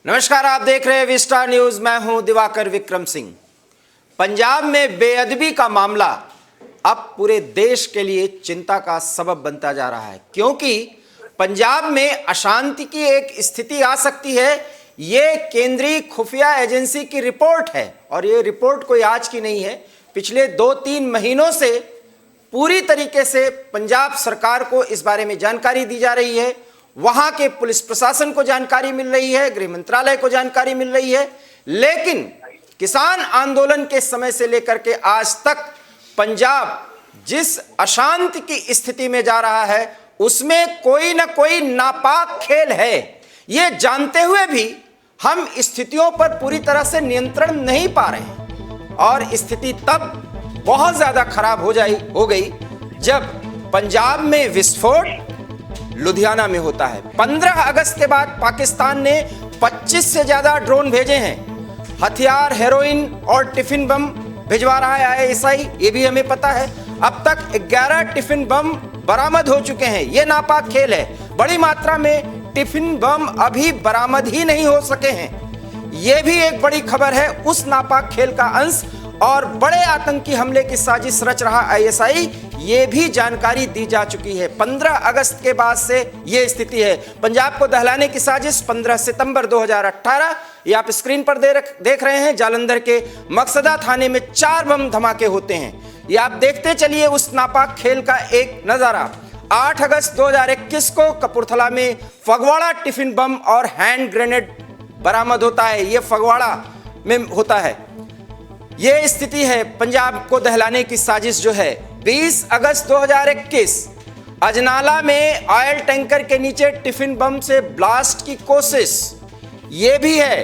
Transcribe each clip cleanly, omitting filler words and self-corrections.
नमस्कार, आप देख रहे हैं विस्टार न्यूज। मैं हूं दिवाकर विक्रम सिंह। पंजाब में बेअदबी का मामला अब पूरे देश के लिए चिंता का सबब बनता जा रहा है, क्योंकि पंजाब में अशांति की एक स्थिति आ सकती है। ये केंद्रीय खुफिया एजेंसी की रिपोर्ट है और ये रिपोर्ट कोई आज की नहीं है। पिछले 2-3 महीनों से पूरी तरीके से पंजाब सरकार को इस बारे में जानकारी दी जा रही है। वहां के पुलिस प्रशासन को जानकारी मिल रही है, गृह मंत्रालय को जानकारी मिल रही है, लेकिन किसान आंदोलन के समय से लेकर के आज तक पंजाब जिस अशांति की स्थिति में जा रहा है उसमें कोई ना कोई नापाक खेल है। ये जानते हुए भी हम स्थितियों पर पूरी तरह से नियंत्रण नहीं पा रहे हैं और स्थिति तब बहुत ज्यादा खराब हो गई जब पंजाब में विस्फोट लुधियाना में होता है। 15 अगस्त के बाद पाकिस्तान ने 25 से ज्यादा ड्रोन भेजे हैं। हथियार, हेरोइन और टिफिन बम भिजवा रहा है आईएसआई, ये भी हमें पता है। अब तक 11 टिफिन बम बरामद हो चुके हैं। ये नापाक खेल है। बड़ी मात्रा में टिफिन बम अभी बरामद ही नहीं हो सके हैं। ये भी एक बड़ी खबर है उस नापाक खेल का अंश। और बड़े आतंकी हमले की साजिश रच रहा आईएसआई, ये भी जानकारी दी जा चुकी है। 15 अगस्त के बाद से ये स्थिति है। पंजाब को दहलाने की साजिश 15 सितंबर 2018, ये आप स्क्रीन पर देख रहे हैं। जालंधर के मकसदा थाने में 4 बम धमाके होते हैं। ये आप देखते चलिए उस नापाक खेल का एक नजारा। 8 अगस्त 2021 को कपूरथला में फगवाड़ा टिफिन बम और हैंड ग्रेनेड बरामद होता है। ये फगवाड़ा में होता है। ये स्थिति है पंजाब को दहलाने की साजिश जो है। 20 अगस्त 2021 अजनाला में ऑयल टैंकर के नीचे टिफिन बम से ब्लास्ट की कोशिश, ये भी है।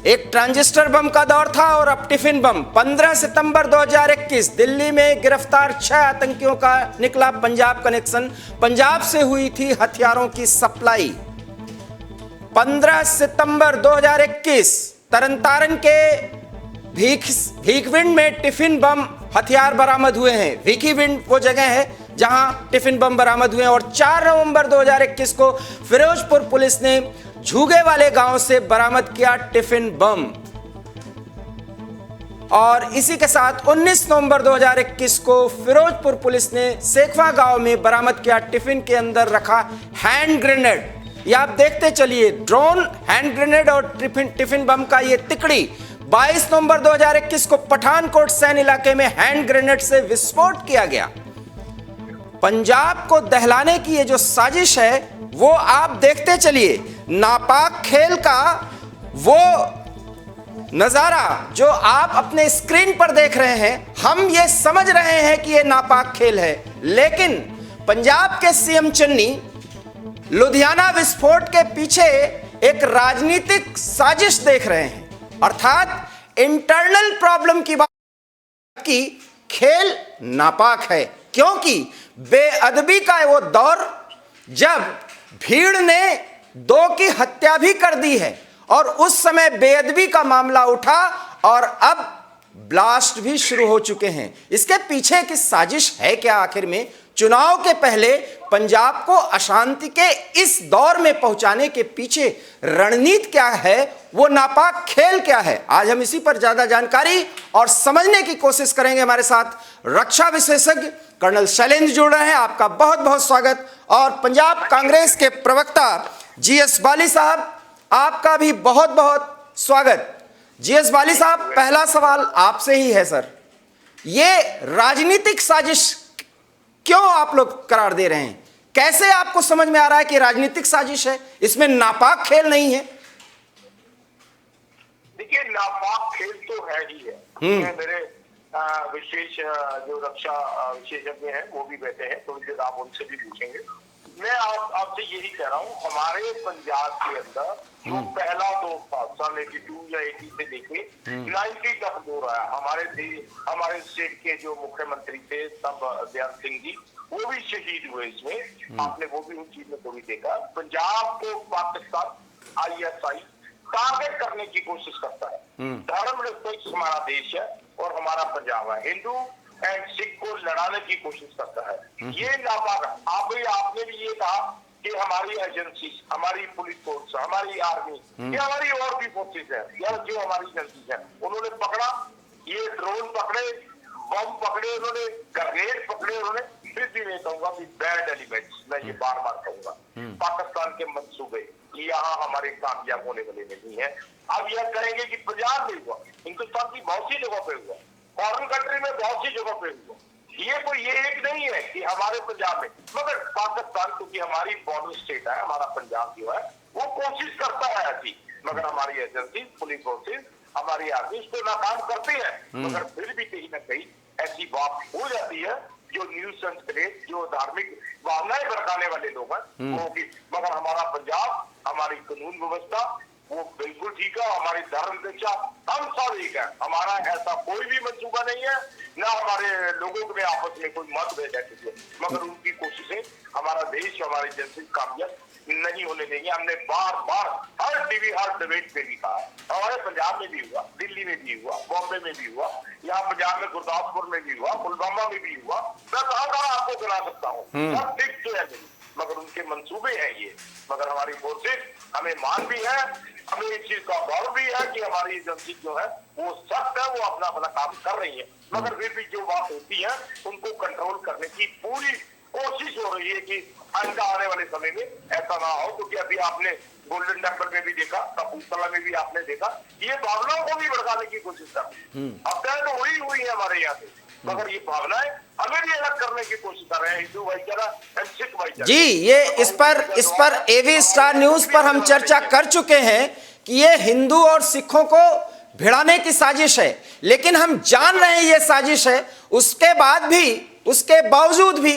एक ट्रांजिस्टर बम का दौर था और अब टिफिन बम। 15 सितंबर 2021 दिल्ली में गिरफ्तार 6 आतंकियों का निकला पंजाब कनेक्शन। पंजाब से हुई थी हथियारों की सप्लाई। 15 सितंबर 2021 तरनतारन के भीखविंड में टिफिन बम हथियार बरामद हुए हैं। भीखीविंड वो जगह है जहां टिफिन बम बरामद हुए हैं। और 4 नवंबर 2021 को फिरोजपुर पुलिस ने झूगे वाले गांव से बरामद किया टिफिन बम। और इसी के साथ 19 नवंबर 2021 को फिरोजपुर पुलिस ने सेखवा गांव में बरामद किया टिफिन के अंदर रखा हैंड ग्रेनेड। ये आप देखते चलिए, ड्रोन, हैंड ग्रेनेड और टिफिन बम का ये तिकड़ी। 22 नवंबर 2021 को पठानकोट सैन इलाके में हैंड ग्रेनेड से विस्फोट किया गया। पंजाब को दहलाने की ये जो साजिश है वो आप देखते चलिए। नापाक खेल का वो नजारा जो आप अपने स्क्रीन पर देख रहे हैं, हम ये समझ रहे हैं कि ये नापाक खेल है, लेकिन पंजाब के सीएम चन्नी लुधियाना विस्फोट के पीछे एक राजनीतिक साजिश देख रहे हैं। अर्थात इंटरनल प्रॉब्लम की बात की खेल नापाक है, क्योंकि बेअदबी का वो दौर जब भीड़ ने 2 की हत्या भी कर दी है और उस समय बेअदबी का मामला उठा और अब ब्लास्ट भी शुरू हो चुके हैं। इसके पीछे की साजिश है क्या आखिर में? चुनाव के पहले पंजाब को अशांति के इस दौर में पहुंचाने के पीछे रणनीति क्या है, वो नापाक खेल क्या है? आज हम इसी पर ज्यादा जानकारी और समझने की कोशिश करेंगे। हमारे साथ रक्षा विशेषज्ञ कर्नल शैलेंद्र जुड़ रहे हैं। आपका बहुत बहुत स्वागत। और पंजाब कांग्रेस के प्रवक्ता जीएस बाली साहब, आपका भी बहुत बहुत स्वागत। जीएस बाली साहब, पहला सवाल आपसे ही है सर, ये राजनीतिक साजिश क्यों आप लोग करार दे रहे हैं? कैसे आपको समझ में आ रहा है कि राजनीतिक साजिश है, इसमें नापाक खेल नहीं है? देखिए, नापाक खेल तो है ही है। मेरे विशेष जो रक्षा विशेषज्ञ हैं वो भी बैठे हैं, थोड़ी देर आप उनसे भी पूछेंगे। मैं आपसे यही कह रहा हूँ, हमारे पंजाब के अंदर जो पहला दौर था सन 82 या 80 से लेके 90 तक दौर आया। हमारे स्टेट के जो मुख्यमंत्री थे तब दयाल सिंह जी, वो भी शहीद हुए इसमें। आपने वो भी उन चीज में थोड़ी देखा। पंजाब को पाकिस्तान आईएसआई टारगेट करने की कोशिश करता है। धर्मनिरपेक्ष हमारा देश है और हमारा पंजाब है। हिंदू एंड सिख को लड़ाने की कोशिश करता है। ये नापाक। आपने भी ये कहा कि हमारी एजेंसी, हमारी पुलिस फोर्स, हमारी आर्मी या हमारी और भी फोर्सेज है या जो हमारी एजेंसी है, उन्होंने पकड़ा, ये ड्रोन पकड़े, बम पकड़े, उन्होंने ग्रेनेड पकड़े, उन्होंने फिर भी नहीं कहूंगा कि बैड एलिमेंट्स, मैं ये बार बार कहूंगा, पाकिस्तान के मंसूबे यहाँ हमारे कामयाब होने वाले नहीं है। अब यह कहेंगे कि पंजाब में हुआ, हिंदुस्तान की बहुत सी जगह पे हुआ, फॉरेन कंट्री में बहुत सी जगह पे हुआ, ये कोई ये एक नहीं है कि हमारे पंजाब में, मगर पाकिस्तान क्योंकि हमारी बॉर्डर स्टेट है, हमारा पंजाब जो है वो कोशिश करता है ऐसी, मगर हमारी एजेंसी, पुलिस फोर्सेज, हमारी आर्मी उसको नाकाम करती है, मगर फिर भी कहीं ना कहीं ऐसी बात हो जाती है जो न्यूसेंस क्रिएट, जो धार्मिक भावनाएं भड़काने वाले लोग हैं वो भी, मगर हमारा पंजाब, हमारी कानून व्यवस्था वो बिल्कुल ठीक है, हमारी धर्म शिक्षा हम सब एक है, हमारा ऐसा कोई भी मंसूबा नहीं है, ना हमारे लोगों में आपस में कोई मतभेद है, मगर उनकी कोशिशें हमारा देश, हमारी जनता कामयाब नहीं होने देंगे। हमने बार बार हर टीवी, हर डिबेट पे भी कहा है, हमारे पंजाब में भी हुआ, दिल्ली में भी हुआ, बॉम्बे में भी हुआ, यहाँ पंजाब में गुरदासपुर में भी हुआ, पुलवामा में भी हुआ, मैं कहाँ आपको गिना सकता हूँ, सब ठीक तो है, मगर उनके मंसूबे हैं ये, मगर हमारी फोर्सेज हमें मान भी है, हमें इस चीज का गौरव भी है कि हमारी एजेंसी जो है वो सख्त है, वो अपना अपना काम कर रही है, मगर फिर भी जो बात होती है उनको कंट्रोल करने की पूरी कोशिश हो रही है कि आइंदा आने वाले समय में ऐसा ना हो, क्योंकि अभी आपने गोल्डन टेम्पल में भी देखा, कपूरथला में भी आपने देखा, ये भावनाओं को भी भड़काने की कोशिश कर रही है। अब तक तो हुई है हमारे यहाँ से, मगर ये भावनाएं हमें भी अलग करने की कोशिश कर रहे हैं, हिंदू भाईचारा एंड सिख भाईचारा। जी, ये इस पर एवी स्टार न्यूज पर हम चर्चा कर चुके हैं कि ये हिंदू और सिखों को भिड़ाने की साजिश है, लेकिन हम जान रहे हैं ये साजिश है, उसके बावजूद भी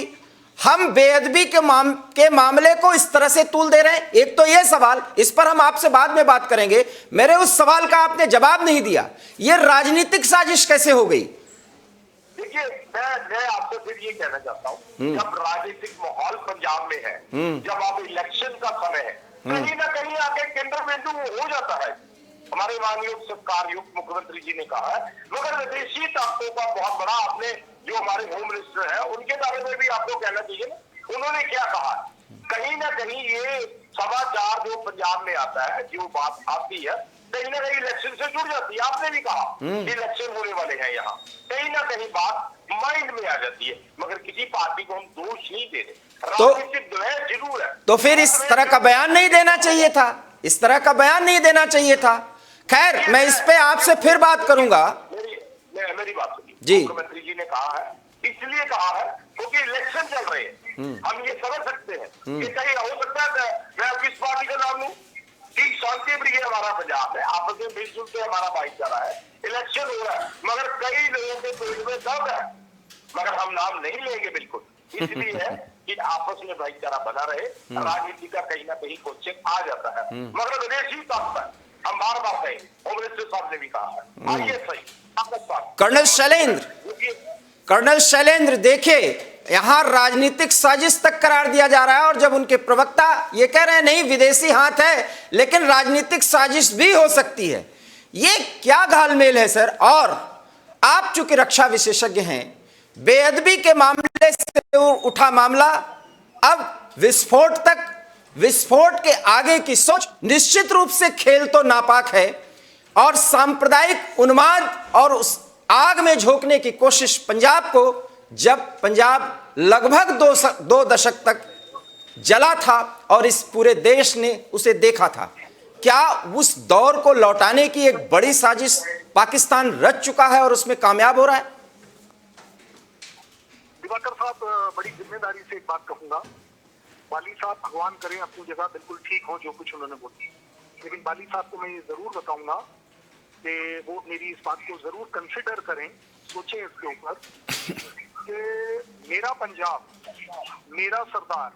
हम बेअदबी के मामले को इस तरह से तूल दे रहे हैं। एक तो ये सवाल, इस पर हम आपसे बाद में बात करेंगे, मेरे उस सवाल का आपने जवाब नहीं दिया, ये राजनीतिक साजिश कैसे हो गई? देखिए, मैं आपसे फिर ये कहना चाहता हूँ, जब राजनीतिक माहौल पंजाब में है, जब आप इलेक्शन का समय है, कहीं ना कहीं आके केंद्र बिंदु हो जाता है। हमारे माननीय सरकारयुक्त मुख्यमंत्री जी ने कहा है, मगर विदेशी ताकतों का बहुत बड़ा, आपने जो हमारे होम मिनिस्टर है उनके बारे में भी आपको कहना चाहिए ना, उन्होंने क्या कहा, कहीं ना कहीं ये समाचार जो पंजाब में आता है, जो बात आती है, कहीं ना कहीं इलेक्शन से जुड़ जाती है। आपने भी कहा कि इलेक्शन होने वाले हैं यहाँ, कहीं ना कहीं बात माइंड में आ जाती है, मगर किसी पार्टी को हम दोष नहीं दे रहे, राजनीतिक द्वैध जरूर है। तो फिर इस तरह का बयान नहीं देना चाहिए था, इस तरह का बयान नहीं देना चाहिए था। खैर, मैं इस पे आपसे फिर बात करूंगा। मेरी बात सुनिए, जी, मुख्यमंत्री जी ने कहा है, इसलिए कहा है क्योंकि इलेक्शन चल रहे हैं, हम ये समझ सकते हैं कि कहीं हो सकता है मैं किस पार्टी का नाम लूं, कि शांति प्रिय हमारा पंजाब है, आपस में मिलजुल के हमारा भाईचारा है, इलेक्शन हो रहा है, मगर कई लोगों के पेट में दर्द है, मगर हम नाम नहीं लेंगे बिल्कुल, इसलिए है कि आपस में भाईचारा बना रहे, राजनीति का कहीं ना कहीं क्वेश्चन आ जाता है, मगर विदेशी ताकत हम बार बार कहेंगे, होम मिनिस्टर साहब ने भी कहा है, आइए सही कर्नल शैलेंद्र, देखिए यहां राजनीतिक साजिश तक करार दिया जा रहा है, और जब उनके प्रवक्ता ये कह रहे हैं नहीं विदेशी हाथ है, लेकिन राजनीतिक साजिश भी हो सकती है, ये क्या घालमेल है सर? और आप चूंकि रक्षा विशेषज्ञ हैं, बेअदबी के मामले से उठा मामला अब विस्फोट के आगे की सोच, निश्चित रूप से खेल तो नापाक है, और सांप्रदायिक उन्माद और उस आग में झोंकने की कोशिश पंजाब को, जब पंजाब लगभग दो दशक तक जला था और इस पूरे देश ने उसे देखा था, क्या उस दौर को लौटाने की एक बड़ी साजिश पाकिस्तान रच चुका है और उसमें कामयाब हो रहा है? दिवाकर साहब, बड़ी जिम्मेदारी से एक बात कहूंगा, बाली साहब भगवान करें अपनी जगह बिल्कुल ठीक हो जो कुछ उन्होंने बोली, लेकिन बाली साहब को मैं ये जरूर बताऊंगा कि वो मेरी इस बात को जरूर कंसिडर करें, सोचें इसके ऊपर कि मेरा पंजाब, मेरा सरदार,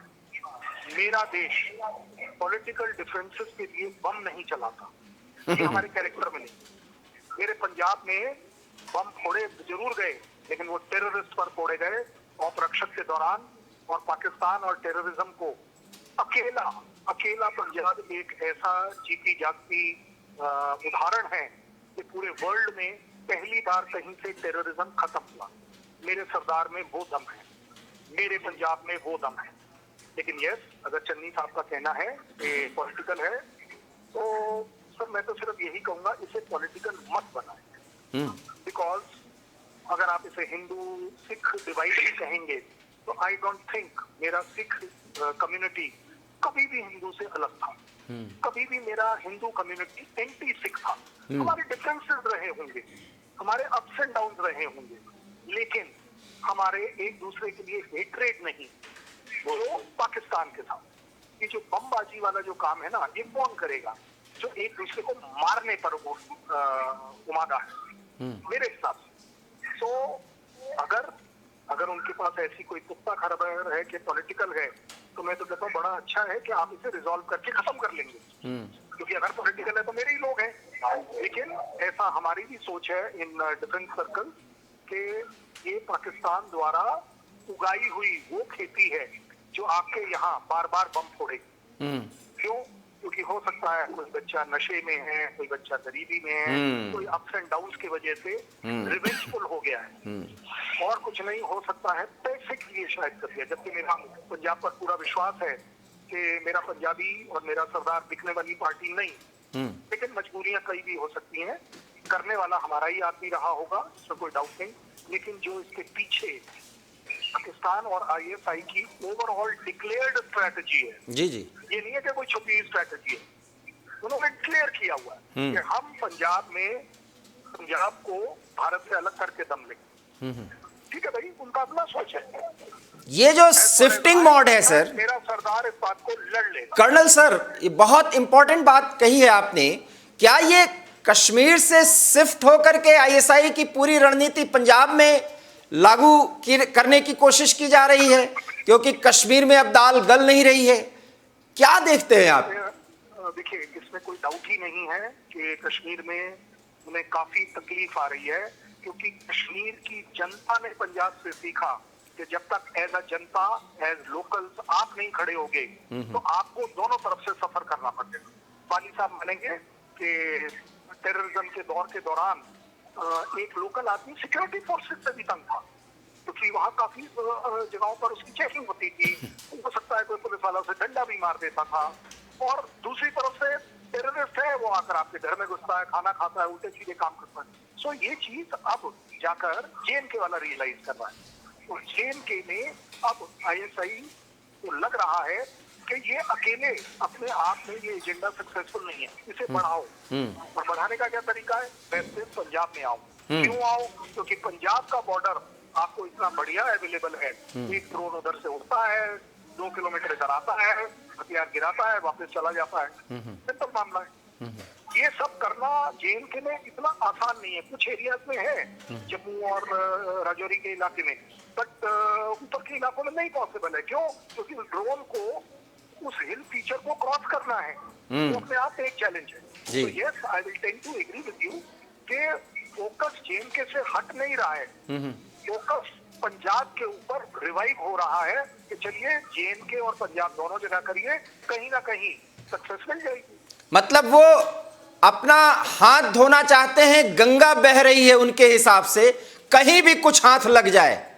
मेरा देश पॉलिटिकल डिफरेंसेस के लिए बम नहीं चलाता, ये हमारे कैरेक्टर में नहीं। मेरे पंजाब में बम फोड़े जरूर गए, लेकिन वो टेररिस्ट पर फोड़े गए ऑपरेशन के दौरान, और पाकिस्तान और टेररिज्म को अकेला पंजाब एक ऐसा जीती जागती उदाहरण है कि पूरे वर्ल्ड में पहली बार कहीं से टेररिज्म खत्म हुआ। मेरे सरदार में वो दम है, मेरे पंजाब में वो दम है। लेकिन यस, अगर चन्नी साहब का कहना है कि पॉलिटिकल है, तो सर मैं तो सिर्फ यही कहूंगा, इसे पॉलिटिकल मत बनाए। बिकॉज अगर आप इसे हिंदू सिख डिवाइड भी कहेंगे, तो आई डोंट थिंक मेरा सिख कम्युनिटी कभी भी हिंदू से अलग था। कभी भी मेरा हिंदू कम्युनिटी एंटी सिख था। हमारे डिफरेंसेस रहे होंगे, हमारे अप्स एंड डाउन रहे होंगे, लेकिन हमारे एक दूसरे के लिए हेट्रेड नहीं। वो पाकिस्तान के साथ ये जो बमबाजी वाला जो काम है ना, ये कौन करेगा जो एक दूसरे को मारने पर उमादा है, मेरे हिसाब से। तो अगर उनके पास ऐसी कोई पुख्ता खबर है कि पॉलिटिकल है, तो मैं तो कहता हूँ बड़ा अच्छा है कि आप इसे रिजॉल्व करके खत्म कर लेंगे। क्योंकि अगर पॉलिटिकल है तो मेरे ही लोग हैं। लेकिन ऐसा हमारी भी सोच है इन डिफेंस सर्कल कि ये पाकिस्तान द्वारा उगाई हुई वो खेती है जो आपके यहाँ बार बार बम फोड़ेगी। क्यों? क्योंकि हो सकता है कोई बच्चा नशे में है, कोई बच्चा गरीबी में है, कोई अप्स एंड डाउन्स की वजह से रिवेंजफुल हो गया है, और कुछ नहीं हो सकता है, पैसे के लिए शायद कर दिया। जबकि मेरा पंजाब पर पूरा विश्वास है कि मेरा पंजाबी और मेरा सरदार दिखने वाली पार्टी नहीं, लेकिन मजबूरियां कई भी हो सकती हैं। करने वाला हमारा ही आदमी रहा होगा, इसमें कोई डाउट नहीं। लेकिन जो इसके पीछे पाकिस्तान और आईएसआई की ओवरऑल डिक्लेयर्ड स्ट्रैटेजी है, जी जी, ये नहीं है कि कोई छुपी स्ट्रैटेजी है, उन्होंने डिक्लेयर किया हुआ है कि हम पंजाब को भारत से अलग करके दम लेंगे। ठीक है भाई, उनका अपना सोच है। ये जो शिफ्टिंग मोड है सर, मेरा सरदार इस बात को लड़ लेगा। कर्नल सर, ये बहुत इंपॉर्टेंट बात कही है आपने। क्या ये कश्मीर से शिफ्ट होकर के आईएसआई की पूरी रणनीति पंजाब में लागू करने की कोशिश की जा रही है? क्योंकि कश्मीर में अब दाल गल नहीं रही है। क्या देखते हैं आप? देखिए, इसमें कोई डाउट ही नहीं है कि कश्मीर में उन्हें काफी तकलीफ आ रही है, क्योंकि कश्मीर की जनता ने पंजाब से सीखा कि जब तक as a Janata, as locals आप नहीं खड़े होगे, तो आपको दोनों तरफ से सफर करना पड़ेगा। वाली साहब मानेंगे कि टेररिज्म के दौर के दौरान एक लोकल आदमी सिक्योरिटी फोर्सेस से भी तंग था, क्योंकि वहाँ काफी जगहों पर उसकी चेकिंग होती थी। हो सकता है कोई पुलिस वाला से डंडा भी मार देता था। और दूसरी तरफ से टेररिस्ट है, वो आकर आपके घर में घुसता है, खाना खाता है, उल्टे सीधे काम करता है। सो ये चीज अब जाकर जेएनके वाला रियलाइज कर रहा है, और जेएनके में अब आईएसआई को लग रहा है कि ये अकेले अपने आप में ये एजेंडा सक्सेसफुल नहीं है, इसे बढ़ाओ। और बढ़ाने का क्या तरीका है? वैसे पंजाब में आओ। क्यों आओ? क्योंकि पंजाब का बॉर्डर आपको इतना बढ़िया अवेलेबल है। एक ड्रोन उधर से उड़ता है, 2 किलोमीटर इधर आता है, हथियार गिराता है, वापस चला जाता है। सिंपल मामला है। ये सब करना जेएनके में इतना आसान नहीं है। कुछ एरियाज में है, जम्मू और राजौरी के इलाके में, बट ऊपर के इलाकों में नहीं पॉसिबल है। क्यों? क्योंकि ड्रोन को उस हिल फीचर को क्रॉस करना है, वो अपने आप में एक चैलेंज है। तो yes, I will tend to agree with you कि फोकस जेएनके से हट नहीं रहा है, फोकस पंजाब के ऊपर रिवाइव हो रहा है कि चलिए जेएनके और पंजाब दोनों जगह करिए, कहीं ना कहीं सक्सेस मिल जाएगी। मतलब वो अपना हाथ धोना चाहते हैं, गंगा बह रही है उनके हिसाब से, कहीं भी कुछ हाथ लग जाए।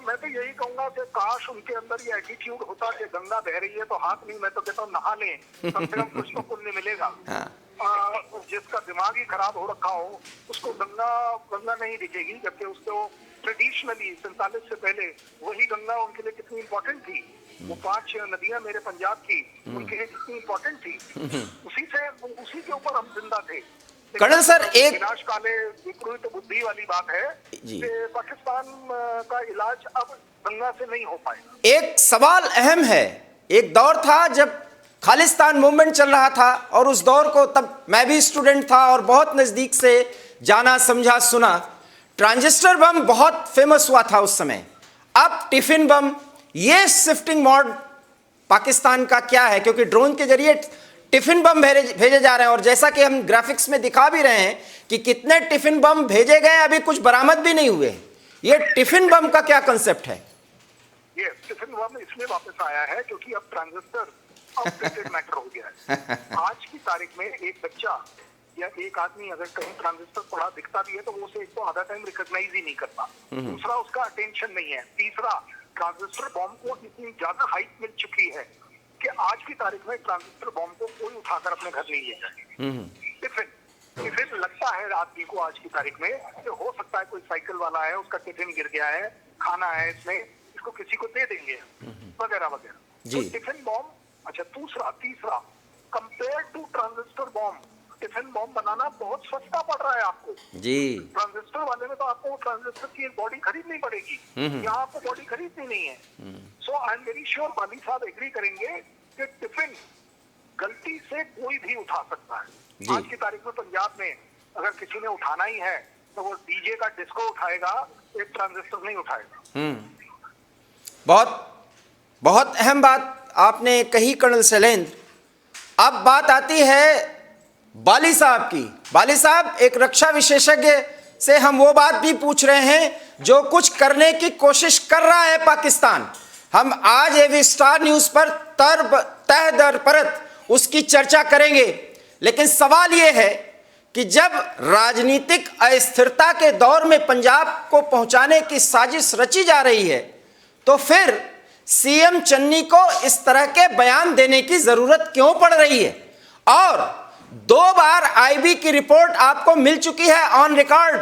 मैं तो यही कहूंगा कि काश उनके अंदर ये एटीट्यूड होता कि गंगा बह रही है तो हाथ नहीं, मैं तो कहता हूँ नहा लें, कम से कम कुछ तो पुण्य मिलेगा। जिसका दिमाग ही खराब हो रखा हो उसको गंगा नहीं दिखेगी, जबकि उसको ट्रेडिशनली 47 से पहले वही गंगा उनके लिए कितनी इंपॉर्टेंट थी। वो 5 नदियां मेरे पंजाब की उनके लिए कितनी इंपॉर्टेंट थी। उसी के ऊपर हम जिंदा थे। कर्नल सर, एक विनाश काले विपरीत बुद्धि वाली बात है कि पाकिस्तान का इलाज अब गंगा से नहीं हो पाएगा। एक सवाल अहम है, एक दौर था जब खालिस्तान मूवमेंट चल रहा था, और उस दौर को तब मैं भी स्टूडेंट था और बहुत नजदीक से जाना, समझा, सुना। ट्रांजिस्टर बम बहुत फेमस हुआ था उस समय। अब टिफिन बम, ये शिफ्टिंग मोड पाकिस्तान का क्या है? क्योंकि ड्रोन के जरिए टिफिन बम भेजे जा रहे हैं, और जैसा कि हम ग्राफिक्स में दिखा भी रहे हैं कि कितने टिफिन बम भेजे गए, अभी कुछ बरामद भी नहीं हुए। ये टिफिन बम का क्या कंसेप्ट है? ये टिफिन बम इसलिए वापस आया है क्योंकि अब ट्रांजिस्टर अपडेटेड मैटर हो गया है। आज की तारीख में एक बच्चा या एक आदमी अगर कहीं ट्रांजिस्टर पड़ा दिखता भी है तो वो उसे एक तो आधा टाइम रिकॉग्नाइज ही नहीं करता। दूसरा, उसका अटेंशन नहीं है। तीसरा, ट्रांजिस्टर बॉम्ब को इतनी ज्यादा हाइट मिल चुकी है कि आज की तारीख में ट्रांजिस्टर बॉम्ब को कोई उठाकर अपने घर नहीं ले जाए। टिफिन लगता है आदमी को आज की तारीख में कि हो सकता है कोई साइकिल वाला है, उसका टिफिन गिर गया है, खाना है इसमें, इसको किसी को दे देंगे वगैरह वगैरह। तो टिफिन बॉम्ब, अच्छा तीसरा compare to transistor bomb, tiffin bomb बनाना बहुत सस्ता पड़ रहा है आपको जी। ट्रांजिस्टर वाले में तो आपको ट्रांजिस्टर की एक बॉडी खरीदनी पड़ेगी, यहाँ आपको बॉडी खरीदनी नहीं है। सो आई एम वेरी श्योर बाली साहब एग्री करेंगे कि टिफिन गलती से कोई भी उठा सकता है। आज की तारीख में पंजाब में अगर किसी ने उठाना ही है तो वो डीजे का डिस्को उठाएगा, एक ट्रांजिस्टर नहीं उठाएगा। बहुत अहम बात आपने कही कर्नल शैलेंद्र। अब बात आती है बाली साहब की। बाली साहब, एक रक्षा विशेषज्ञ से हम वो बात भी पूछ रहे हैं जो कुछ करने की कोशिश कर रहा है पाकिस्तान। हम आज एवी स्टार न्यूज पर तह दर परत उसकी चर्चा करेंगे, लेकिन सवाल यह है कि जब राजनीतिक अस्थिरता के दौर में पंजाब को पहुंचाने की साजिश रची जा रही है तो फिर सीएम चन्नी को इस तरह के बयान देने की जरूरत क्यों पड़ रही है? और 2 बार आईबी की रिपोर्ट आपको मिल चुकी है ऑन रिकॉर्ड,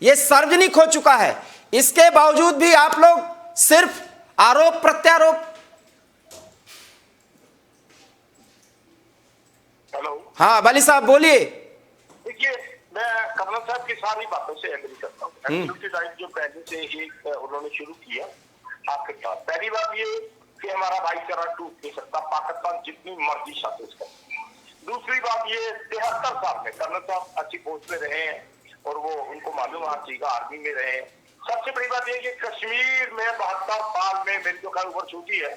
यह सार्वजनिक हो चुका है, इसके बावजूद भी आप लोग सिर्फ आरोप प्रत्यारोप। हेलो, हाँ बाली साहब बोलिए। देखिए, मैं कर्नल साहब की सारी बातों से एग्री करता हूँ। जो पहले से ही उन्होंने शुरू किया आपके साथ, पहली बात ये कि हमारा भाईचारा टूट नहीं सकता, पाकिस्तान जितनी मर्जी शासित कर। दूसरी बात ये 73 साल में कर्नल साहब अच्छी पोस्ट में रहे हैं और वो उनको मालूम है चीज, आर्मी में रहे हैं। सबसे बड़ी बात ये कि कश्मीर में 72 साल में, मेरी तो खैर उम्र छोटी है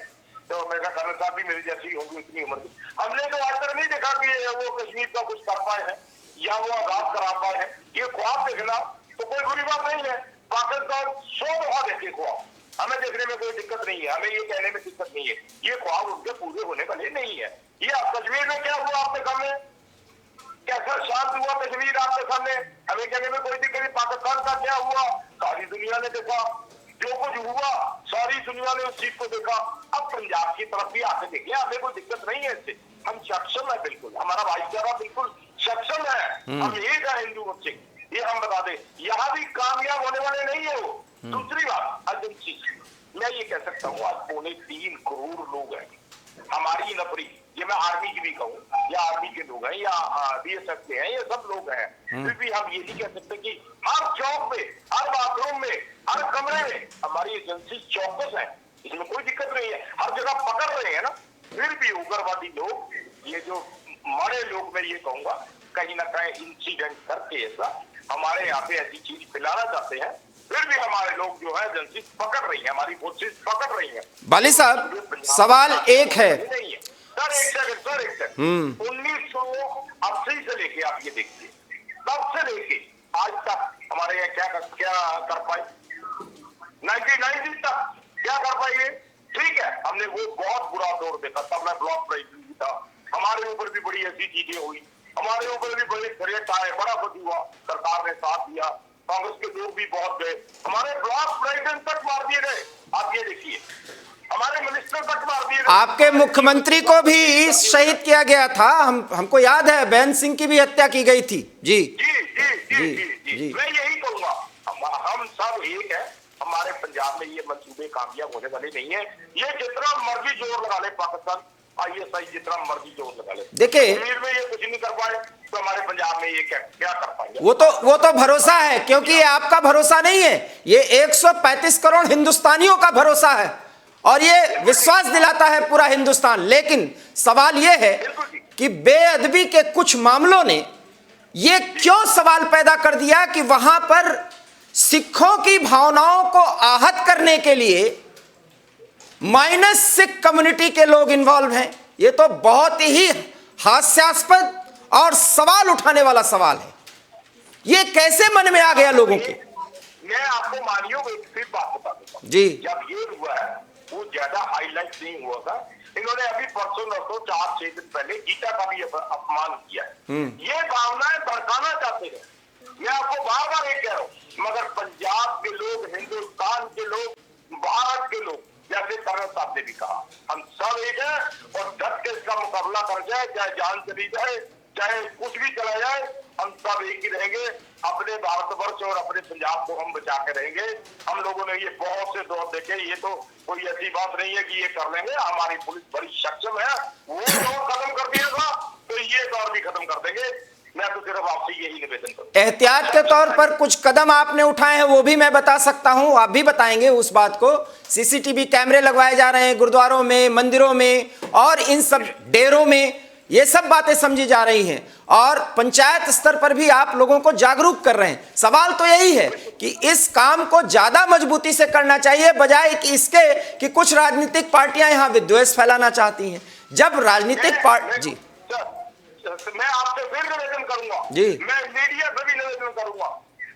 तो मेरा कर्नल साहब भी मेरी जैसी होंगी इतनी उम्र की, हमने तो आज तक नहीं देखा कि वो कश्मीर का कुछ कर पाए हैं या वो आजाद करा पाए हैं। ये ख्वाब देखना तो कोई बुरी बात नहीं है, पाकिस्तान 100 दफा देखे ख्वाब, हमें देखने में कोई दिक्कत नहीं है, हमें ये कहने में दिक्कत नहीं है। ये ख्वाब उनके पूरे होने वाले नहीं है। ये कश्मीर में क्या हुआ आपके सामने, कैसा शांत हुआ कश्मीर आपके सामने, हमें कहने में कोई दिक्कत नहीं। पाकिस्तान का क्या हुआ सारी दुनिया ने देखा, जो कुछ हुआ सारी दुनिया ने उस चीज को देखा। अब पंजाब की तरफ भी आके देखिए, हमें कोई दिक्कत नहीं है इससे, हम सक्षम है, बिल्कुल हमारा भाईचारा बिल्कुल सक्षम है, हम एक है हिंदू मुस्लिम, ये हम बता दें। यहाँ भी कामयाब होने वाले नहीं है वो। दूसरी बात एजेंसी, मैं ये कह सकता हूँ आज 3.25 करोड़ लोग हैं हमारी नफरी, ये मैं आर्मी की भी कहूँ या आर्मी के लोग हैं या बीएसएफ के हैं, ये सब लोग हैं, फिर भी हम ये नहीं कह सकते कि हर चौक में, हर बाथरूम में, हर कमरे में हमारी एजेंसी चौकस है, इसमें कोई दिक्कत नहीं है, हर जगह पकड़ रहे हैं ना। फिर भी उग्रवादी लोग, ये जो बड़े लोग, मैं ये कहूंगा कहीं ना कहीं इंसिडेंट करके ऐसा हमारे यहाँ पे ऐसी चीज फैलाना चाहते हैं, फिर भी हमारे लोग जो है एजेंसी पकड़ रही है, हमारी फोर्सेस पकड़ रही है। बाली साहब, सवाल एक है सर, एक सेकंड 1980 से लेके आप ये देखिए, तब से लेके आज तक हमारे यहाँ क्या कर पाए, 1990 तक क्या कर पाए। ठीक है, हमने वो बहुत बुरा दौर देखा, तब मैं ब्लॉक प्रेसिडेंट था, हमारे ऊपर भी बड़ी ऐसी चीजें हुई, हमारे ऊपर भी बड़े थ्रेट आए, बड़ा कुछ हुआ, सरकार ने साथ दिया, कांग्रेस के लोग भी बहुत गए, हमारे ब्लॉक प्रेसिडेंट तक मार दिए गए। आप ये देखिए, हमारे मिनिस्टर तक मार दिए गए, आपके मुख्यमंत्री को भी शहीद किया गया था, हमको याद है बेन सिंह की भी हत्या की गई थी। जी जी जी जी जी जी, मैं यही कहूंगा, हम सब एक है, हमारे पंजाब में ये मंसूबे कामयाब होने वाले नहीं है। ये जितना मर्जी जोर लगा ले पाकिस्तान, ISI जितना मर्जी जोर लगा ले, देखिए कश्मीर में ये कुछ नहीं कर पाए तो हमारे पंजाब में ये क्या कर पाएंगे। वो तो भरोसा है, क्योंकि ये आपका भरोसा नहीं है, ये 135 करोड़ हिंदुस्तानियों का भरोसा है और ये विश्वास दिलाता है पूरा हिंदुस्तान। लेकिन सवाल ये है कि बेअदबी के कुछ मामलों ने ये क्यों सवाल पैदा कर दिया कि वहां पर सिखों की भावनाओं को आहत करने के लिए माइनस सिख कम्युनिटी के लोग इन्वॉल्व हैं। ये तो बहुत ही हास्यास्पद और सवाल उठाने वाला सवाल है, ये कैसे मन में आ गया लोगों के। मैं आपको मानियो एक सिर्फ बात बता देता हूं जी, जब ये हुआ है वो ज्यादा हाईलाइट नहीं हुआ था, इन्होंने अभी परसों 4-6 दिन पहले गीता का भी अपमान किया है। ये भावनाएं भड़काना चाहते हैं, मैं आपको बार बार ये कह रहा हूँ, मगर पंजाब के लोग, हिंदुस्तान के लोग भारत के लोग, जैसे कर्नल साहब ने भी कहा, हम सब एक हैं और डट के इसका मुकाबला कर जाए, चाहे जान चली जाए, चाहे कुछ भी चला जाए, हम सब एक ही रहेंगे। अपने भारतवर्ष और अपने पंजाब को हम बचा के रहेंगे। हम लोगों ने ये बहुत से दौर देखे, ये तो कोई ऐसी बात नहीं है कि ये कर लेंगे। हमारी पुलिस बड़ी सक्षम है, वो दौर खत्म कर दिया था तो ये दौर भी खत्म कर देंगे। मैं तो सिर्फ आपसे यही निवेदन करूंगा। एहतियात के तौर पर कुछ कदम आपने उठाए हैं, वो भी मैं बता सकता हूं, आप भी बताएंगे उस बात को। सीसीटीवी कैमरे लगवाए जा रहे हैं गुरुद्वारों में, मंदिरों में और इन सब डेरों में, ये सब बातें समझी जा रही हैं और पंचायत स्तर पर भी आप लोगों को जागरूक कर रहे हैं। सवाल तो यही है कि इस काम को ज्यादा मजबूती से करना चाहिए, बजाय कि इसके कि कुछ राजनीतिक पार्टियां यहां विद्वेष फैलाना चाहती हैं। जब राजनीतिक पार्टी जी मैं आपसे फिर निवेदन करूंगा जी, मैं मीडिया से भी निवेदन करूंगा,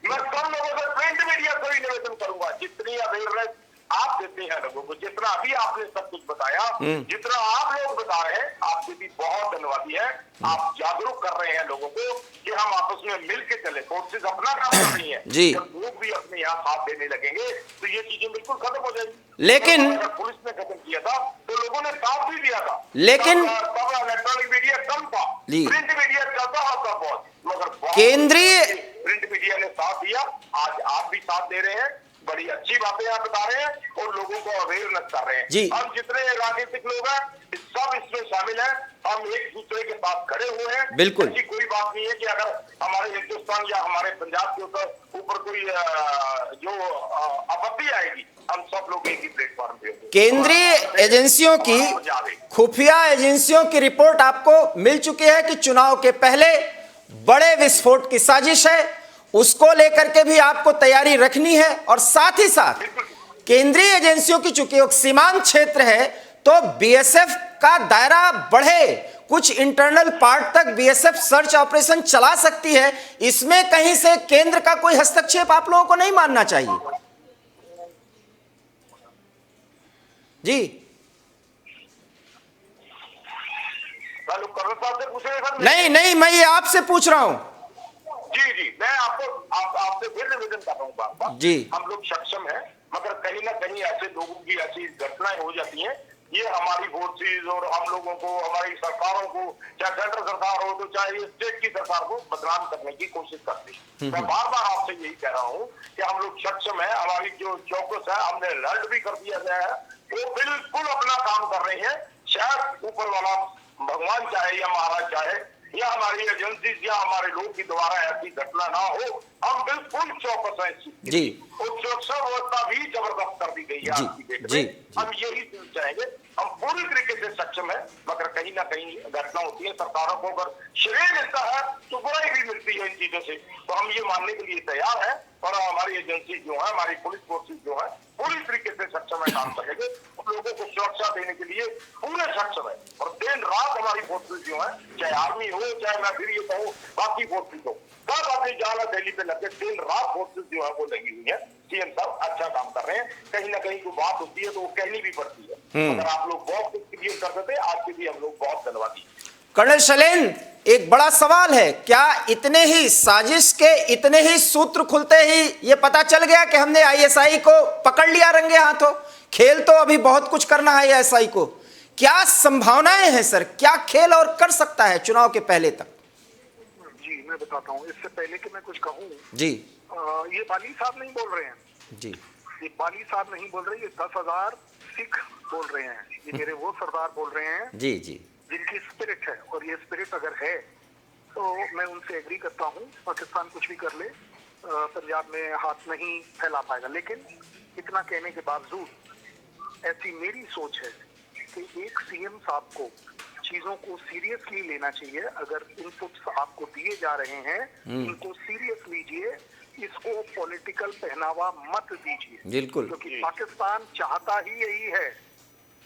मैं सब लोगों से प्रिंट मीडिया से भी निवेदन करूंगा, जितनी अवेयरनेस आप देते हैं लोगों को, जितना अभी आपने सब कुछ बताया, जितना आप लोग बता रहे हैं, आपके भी बहुत धन्यवादी है। आप जागरूक कर रहे हैं लोगों को कि हम आपस में मिल के चले। फोर्सेज अपना काम कर रही है, जी। जब लोग भी अपने यहाँ साथ देने लगेंगे तो ये चीजें बिल्कुल खत्म हो जाएगी। लेकिन अगर पुलिस ने खत्म किया था तो लोगों ने साथ भी दिया था, लेकिन तब इलेक्ट्रॉनिक मीडिया कम था, प्रिंट मीडिया चलता था बहुत, मगर केंद्रीय प्रिंट मीडिया ने साथ दिया। आज आप भी साथ दे रहे हैं, बड़ी अच्छी बातें आप बता रहे हैं और लोगों को अवेयरनेस कर रहे हैं जी। हम जितने राजनीतिक लोग हैं सब इसमें शामिल हैं, हम एक दूसरे के साथ खड़े हुए हैं। बिल्कुल। ऐसी कोई बात नहीं है कि अगर हमारे हिंदुस्तान या हमारे पंजाब के ऊपर कोई जो आपत्ति आएगी, हम सब लोग एक ही प्लेटफॉर्म पे होंगे। केंद्रीय एजेंसियों की, खुफिया एजेंसियों की रिपोर्ट आपको मिल चुकी है कि चुनाव के पहले बड़े विस्फोट की साजिश है, उसको लेकर के भी आपको तैयारी रखनी है। और साथ ही साथ केंद्रीय एजेंसियों की, चूंकि एक सीमांत क्षेत्र है तो बीएसएफ का दायरा बढ़े, कुछ इंटरनल पार्ट तक बीएसएफ सर्च ऑपरेशन चला सकती है। इसमें कहीं से केंद्र का कोई हस्तक्षेप आप लोगों को नहीं मानना चाहिए जी। नहीं नहीं, मैं ये आपसे पूछ रहा हूं जी, मैं आपसे फिर निवेदन कर रहा हूँ बार-बार जी। हम लोग सक्षम हैं, मगर कहीं ना कहीं ऐसे लोगों की ऐसी घटनाएं हो जाती हैं, ये हमारी फोर्सेज और हम लोगों को, हमारी सरकारों को, चाहे सेंट्रल सरकार हो तो चाहे स्टेट की सरकार को बदनाम करने की कोशिश करती है। मैं बार बार आपसे यही कह रहा हूँ कि हम लोग सक्षम है, हमारी जो चौकस है, हमने अलर्ट भी कर दिया गया है, वो बिल्कुल अपना काम कर रही है। शायद ऊपर वाला भगवान चाहे या महाराज चाहे या हमारी एजेंसी या हमारे लोग की द्वारा ऐसी घटना ना हो, हम बिल्कुल चौकस हैं जी। और सुरक्षा व्यवस्था भी जबरदस्त कर दी गई है आज की डेट में। हम यही चाहेंगे, हम पूरी तरीके से सक्षम है, मगर कहीं ना कहीं घटना होती है। सरकारों को अगर श्रेय मिलता है तो बुराई भी मिलती है इन चीजों से, तो हम ये मानने के लिए तैयार है और हमारी एजेंसी जो है, हमारी पुलिस फोर्सेज जो है, पूरी तरीके से सक्षम है काम करेंगे और लोगों को सुरक्षा देने के लिए पूरे सक्षम है। और दिन रात हमारी फोर्सेज जो है, चाहे आर्मी हो, चाहे मैं फिर ये कहूँ बाकी फोर्सेज हो, सब अपनी जान दिल्ली पे लगे दिन रात फोर्सेज जो है वो लगी हुई है। सीएम साहब अच्छा काम कर रहे हैं, कहीं ना कहीं कोई बात होती है तो वो कहनी भी पड़ती है। अगर आप लोग बहुत कुछ क्लियर कर देते, आज के लिए हम लोग बहुत धन्यवादी। कर्नल शैलेंद्र, एक बड़ा सवाल है, क्या इतने ही साजिश के इतने ही सूत्र खुलते ही ये पता चल गया कि हमने आईएसआई को पकड़ लिया रंगे हाथों? खेल तो अभी बहुत कुछ करना है आईएसआई को। क्या संभावनाएं हैं सर, क्या खेल और कर सकता है चुनाव के पहले तक? जी मैं बताता हूँ, इससे पहले कि मैं कुछ कहूँ जी, ये बाली साहब नहीं बोल रहे हैं जी, ये बाली साहब नहीं बोल रहे, ये 10,000 सिख बोल रहे हैं, ये मेरे वो सरदार बोल रहे हैं जी, जी, जिनकी स्पिरिट है। और ये स्पिरिट अगर है तो मैं उनसे एग्री करता हूँ, पाकिस्तान कुछ भी कर ले, पंजाब में हाथ नहीं फैला पाएगा। लेकिन इतना कहने के बावजूद ऐसी मेरी सोच है कि एक सीएम साहब को चीजों को सीरियसली लेना चाहिए। अगर इनपुट्स आपको दिए जा रहे हैं, इनको सीरियस लीजिए, इसको पॉलिटिकल पहनावा मत दीजिए, बिल्कुल, क्योंकि पाकिस्तान चाहता ही यही है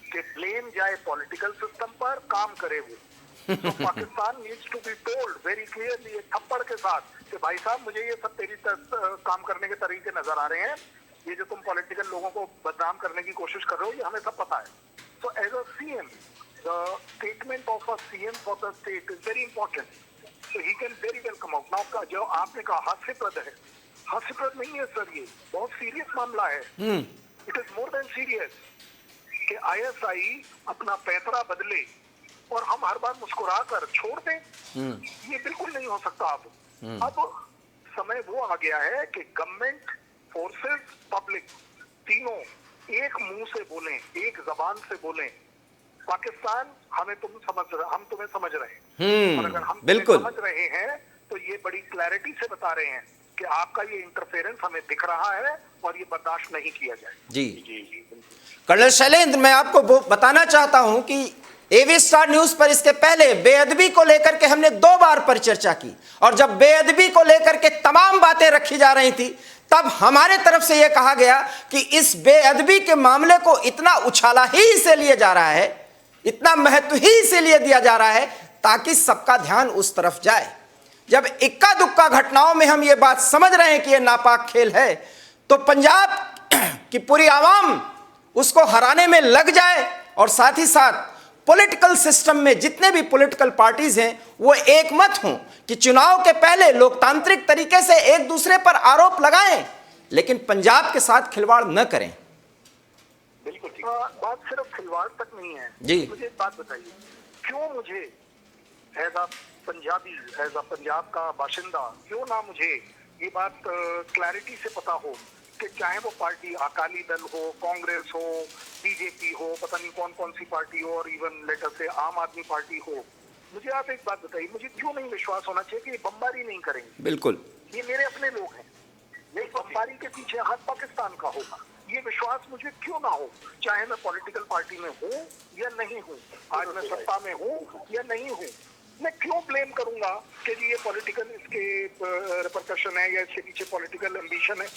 कि ब्लेम जाए पॉलिटिकल सिस्टम पर, काम करे वो। तो Pakistan needs to be told very clearly, थप्पड़ के साथ, कि भाई साहब मुझे ये सब तेरी काम करने के तरीके नजर आ रहे हैं, ये जो तुम पॉलिटिकल लोगों को बदनाम करने की कोशिश कर रहे हो, ये हमें सब पता है। तो as a CM, the statement of a CM for the state is very important. So he can very well come out. Now जो आपने कहा हास्यप्रद है, हास्यप्रद नहीं है सर, ये बहुत सीरियस मामला है। It is more than serious कि आईएसआई अपना पैतरा बदले और हम हर बार मुस्कुरा कर छोड़ दें। ये बिल्कुल नहीं हो सकता। अब समय वो आ गया है कि गवर्नमेंट, फोर्सेस, पब्लिक तीनों एक मुंह से बोलें, एक जबान से बोलें। पाकिस्तान हम तुम्हें समझ रहे हैं, और अगर हम बिल्कुल समझ रहे हैं तो ये बड़ी क्लैरिटी से बता रहे हैं कि आपका ये इंटरफेरेंस हमें दिख रहा है और ये बर्दाश्त नहीं किया जाए। जी जी। कर्नल शैलेंद्र, मैं आपको बताना चाहता हूं कि एवी स्टार न्यूज पर इसके पहले बेअदबी को लेकर के हमने 2 बार पर चर्चा की, और जब बेअदबी को लेकर के तमाम बातें रखी जा रही थी तब हमारे तरफ से यह कहा गया कि इस बेअदबी के मामले को इतना उछाला ही इसे लिए जा रहा है, इतना महत्व ही इसे लिए दिया जा रहा है ताकि सबका ध्यान उस तरफ जाए। जब इक्का दुक्का घटनाओं में हम ये बात समझ रहे हैं कि यह नापाक खेल है, तो पंजाब की पूरी आवाम उसको हराने में लग जाए, और साथ ही साथ पॉलिटिकल सिस्टम में जितने भी पॉलिटिकल पार्टीज हैं वो एक मत हों कि चुनाव के पहले लोकतांत्रिक तरीके से एक दूसरे पर आरोप लगाएं, लेकिन पंजाब के साथ खिलवाड़ न करें। बिल्कुल ठीक। बात सिर्फ खिलवाड़ तक नहीं है जी। मुझे एक बात बताइए, क्यों मुझे as a Punjabi, as a Punjab का बाशिंदा, क्यों ना मुझे ये बात क्लैरिटी से पता हो कि चाहे वो पार्टी अकाली दल हो, कांग्रेस हो, बीजेपी हो, पता नहीं कौन कौन सी पार्टी हो, और इवन लेटर से आम आदमी पार्टी हो, मुझे आप एक बात बताइए, मुझे क्यों नहीं विश्वास होना चाहिए कि ये बमबारी नहीं करेंगे? बिल्कुल, ये मेरे अपने लोग हैं, मेरी बमबारी के पीछे हाथ पाकिस्तान का होगा, ये विश्वास मुझे क्यों ना हो, चाहे मैं पॉलिटिकल पार्टी में हूँ या नहीं हूँ, आज मैं सत्ता में हूँ या नहीं हूँ। मैं क्यों ब्लेम करूंगा कि जी ये पॉलिटिकल इसके रिपरकशन है या इसके पीछे पॉलिटिकल एम्बिशन है?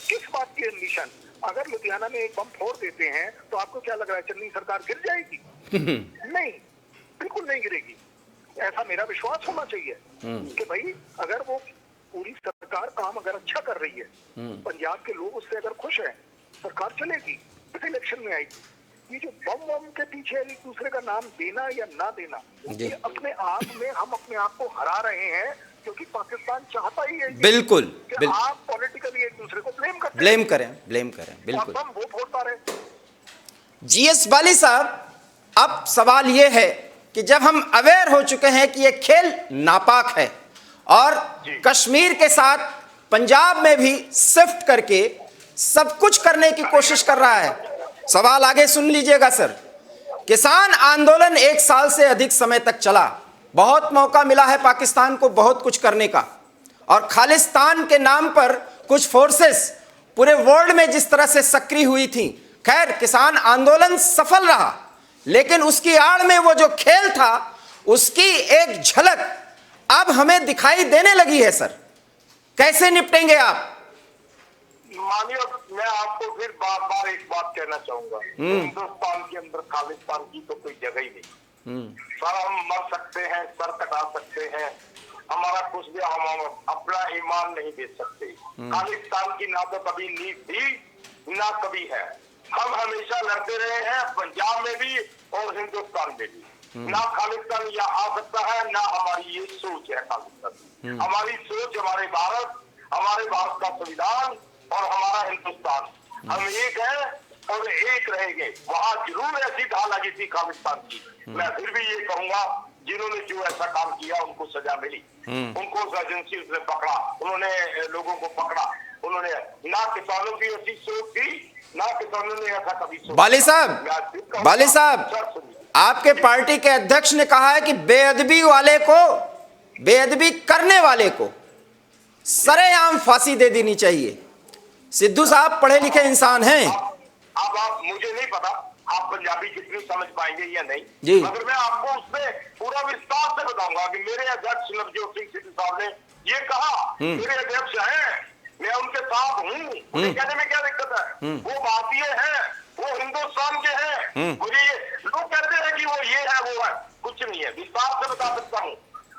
किस बात की एम्बिशन? अगर लुधियाना में एक बम फोड़ देते हैं तो आपको क्या लग रहा है चन्नी सरकार गिर जाएगी? नहीं, बिल्कुल नहीं गिरेगी। ऐसा मेरा विश्वास होना चाहिए कि भाई अगर वो पूरी सरकार काम अगर अच्छा कर रही है, पंजाब के लोग उससे अगर खुश हैं, सरकार चलेगी, इलेक्शन में आएगी। ये जो बम के पीछे एक दूसरे का नाम देना या ना देना, ये अपने आप में हम अपने आप को हरा रहे हैं, क्योंकि पाकिस्तान चाहता ही है बिल्कुल कि आप पॉलिटिकली एक दूसरे को ब्लेम करें बिल्कुल। हम वो वोट रहे। जीएस वाली साहब, अब सवाल यह है कि जब हम अवेयर हो चुके हैं कि यह खेल नापाक है और कश्मीर के साथ पंजाब में भी शिफ्ट करके सब कुछ करने की कोशिश कर रहा है, सवाल आगे सुन लीजिएगा सर। किसान आंदोलन 1 साल से अधिक समय तक चला, बहुत मौका मिला है पाकिस्तान को बहुत कुछ करने का, और खालिस्तान के नाम पर कुछ फोर्सेस पूरे वर्ल्ड में जिस तरह से सक्रिय हुई थी, खैर किसान आंदोलन सफल रहा, लेकिन उसकी आड़ में वो जो खेल था उसकी एक झलक अब हमें दिखाई देने लगी है सर। कैसे निपटेंगे आप? मानिए, मैं आपको फिर बार बार एक बात कहना चाहूंगा, हिंदुस्तान के अंदर खालिस्तान की तो कोई जगह ही नहीं। सर हम मर सकते हैं, सर कटा सकते हैं, हमारा कुछ भी, हम अपना ईमान नहीं बेच सकते। खालिस्तान की ना तो कभी नींव थी ना कभी है। हम हमेशा लड़ते रहे हैं, पंजाब में भी और हिंदुस्तान में भी। ना खालिस्तान यहाँ आ सकता है, ना हमारी ये सोच है खालिस्तान। हमारी सोच, हमारे भारत का संविधान और हमारा हिंदुस्तान, हम एक है और एक रहेंगे। वहां जरूर ऐसी ढाल लगी थी खालिस्तान की, मैं फिर भी ये कहूंगा जिन्होंने जो ऐसा काम किया उनको सजा मिली, उनको एजेंसी ने पकड़ा, उन्होंने लोगों को पकड़ा, उन्होंने, ना किसानों की ऐसी सोच थी, ना किसानों ने ऐसा कभी सोचा। बाली साहब, आपके पार्टी के अध्यक्ष ने कहा है कि बेअदबी करने वाले को सरेआम फांसी दे देनी चाहिए। सिद्धू साहब पढ़े लिखे इंसान हैं। अब आप, मुझे नहीं पता आप पंजाबी कितनी समझ पाएंगे या नहीं जी, मगर मैं आपको उसमें पूरा विस्तार से बताऊंगा कि मेरे अध्यक्ष नवजोत सिंह सिद्धू साहब ने ये कहा, मेरे अध्यक्ष हैं, मैं उनके साथ हूँ, उन्हें कहने में क्या दिक्कत है? वो भारतीय हैं, वो हिंदुस्तान के हैं। मुझे लोग कहते हैं कि वो ये है वो है, कुछ नहीं है। विस्तार से बता सकता हूँ,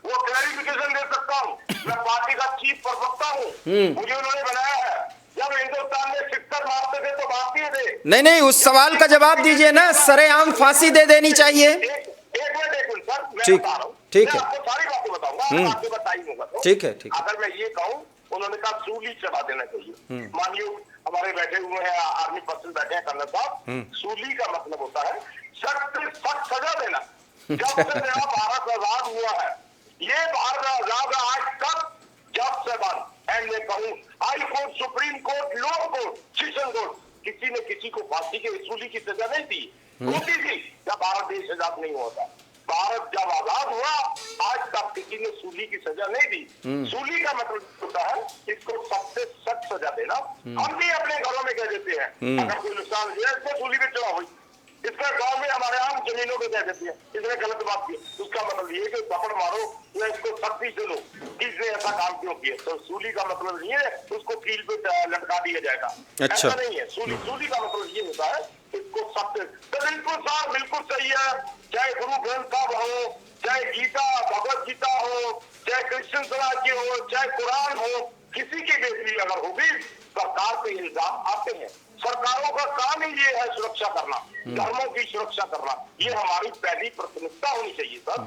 वो क्लैरिफिकेशन दे सकता हूँ। मैं पार्टी का चीफ प्रवक्ता हूँ, मुझे उन्होंने बनाया है। जब हिंदुस्तान में सिक्कर मारते थे तो भारतीय थे। नहीं, उस सवाल का जवाब दीजिए ना, सरेआम फांसी दे देनी चाहिए। एक मिनट सर, मैं बता रहा हूँ, ठीक है, आपको सारी बातें बताऊंगा, आपको बताई होगा। ठीक है। अगर मैं ये कहूँ, उन्होंने कहा सूली चढ़ा देना चाहिए। मानिए हमारे बैठे हुए हैं आर्मी पर्सन बैठे हैं कर्नल साहब, सूली का मतलब होता है सख्त सजा देना। जब से मेरा भारत आजाद हुआ है, ये भारत आजाद आज तक जब से बंद एंड में कहूं high court, supreme court, lower court, session court, किसी ने किसी को फांसी के सूली की सजा नहीं दी। होती थी जब भारत देश आजाद नहीं हुआ था। भारत जब आजाद हुआ आज तक किसी ने सूली की सजा नहीं दी। सूली का मतलब होता है इसको सबसे सख्त सजा देना। हम भी अपने घरों में कह देते हैं अगर कोई नुकसान हुआ इसको सूली पे चढ़ा हुई, इसका गांव में हमारे आम जमीनों पे कह देते हैं इसने गलत बात की, उसका मतलब ये कि थप्पड़ मारो या इसको सख्ती से लो किसने ऐसा काम क्यों किया। तो सूली का मतलब नहीं है उसको कील पे लटका दिया जाएगा, अच्छा। ऐसा नहीं है। सूली का मतलब ये होता है इसको सख्त। तो बिल्कुल सही है, चाहे गुरु ग्रंथ साहब हो, चाहे गीता भगवत गीता हो, चाहे कृष्ण स्वराज्य हो, चाहे कुरान हो, किसी की बेटी अगर होगी सरकार पे इल्जाम आते हैं। सरकारों का काम ही ये है सुरक्षा करना, धर्मों की सुरक्षा करना, ये हमारी पहली प्राथमिकता होनी चाहिए सर।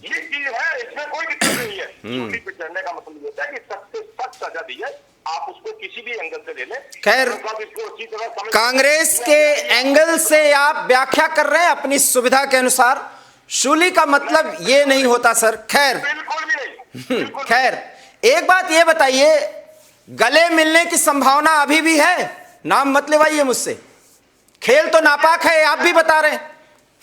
ये चीज है, इसमें कोई दिक्कत नहीं है। सूली पे चढ़ने का मतलब ये होता है कि सख्त से सख्त सजा दी है, आप उसको किसी भी एंगल से ले लें। खैर, इसको अच्छी तरह समझ कांग्रेस के एंगल से आप व्याख्या कर रहे हैं अपनी सुविधा के अनुसार। सूली का मतलब ये नहीं होता सर। खैर, बिल्कुल भी नहीं। खैर, एक बात ये बताइए, गले मिलने की संभावना अभी भी है? नाम मत लेवाइए मुझसे, खेल तो नापाक है आप भी बता रहे हैं,